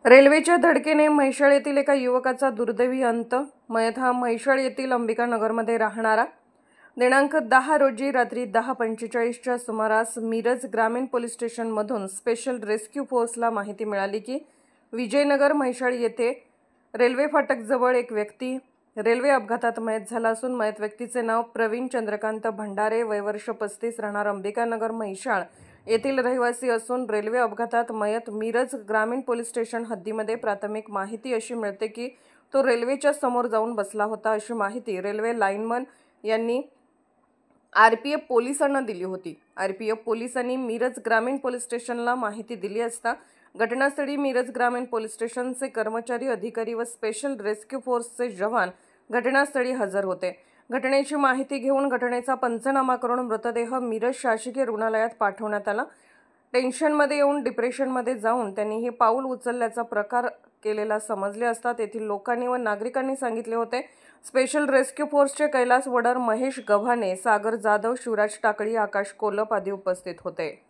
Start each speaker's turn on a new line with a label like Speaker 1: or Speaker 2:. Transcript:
Speaker 1: रेल्वेच्या धडकेने म्हैसाळ येथील एका युवकाचा दुर्दैवी अंत. मयत हा म्हैसाळ येथील अंबिकानगरमध्ये राहणारा. दिनांक 10 रोजी रात्री 10:45च्या सुमारास मिरज ग्रामीण पोलीस स्टेशनमधून स्पेशल रेस्क्यू फोर्सला माहिती मिळाली की विजयनगर म्हैसाळ येथे रेल्वे फाटकजवळ एक व्यक्ती रेल्वे अपघातात मयत झाला असून मयत व्यक्तीचे नाव प्रवीण चंद्रकांत भंडारे, वय वर्ष 35, राहणार अंबिकानगर म्हैसाळ येथील रहिवासी असून रेल्वे अपघातात मयत मिरज ग्रामीण पोलीस स्टेशन हद्दीमध्ये प्राथमिक माहिती अशी मिळते की तो रेल्वेच्या समोर जाऊन बसला होता, अशी माहिती रेल्वे लाईनमन यांनी आरपीएफ पोलिसांना दिली होती. आरपीएफ पोलिसांनी मिरज ग्रामीण पोलीस स्टेशनला माहिती दिली असता घटनास्थळी मिरज ग्रामीण पोलीस स्टेशनचे कर्मचारी, अधिकारी व स्पेशल रेस्क्यू फोर्सचे जवान घटनास्थळी हजर होते. घटनेची माहिती घेऊन घटनेचा पंचनामा करून मृतदेह मिरज शासकीय रुग्णालयात पाठवण्यात आला. टेन्शनमध्ये येऊन डिप्रेशनमध्ये जाऊन त्यांनी हे पाऊल उचलल्याचा प्रकार केलेला समजले असता तेथील लोकांनी व नागरिकांनी सांगितले होते. स्पेशल रेस्क्यू फोर्सचे कैलास वडर, महेश गव्हाणे, सागर जाधव, शिवराज टाकळी, आकाश कोलप आदी उपस्थित होते.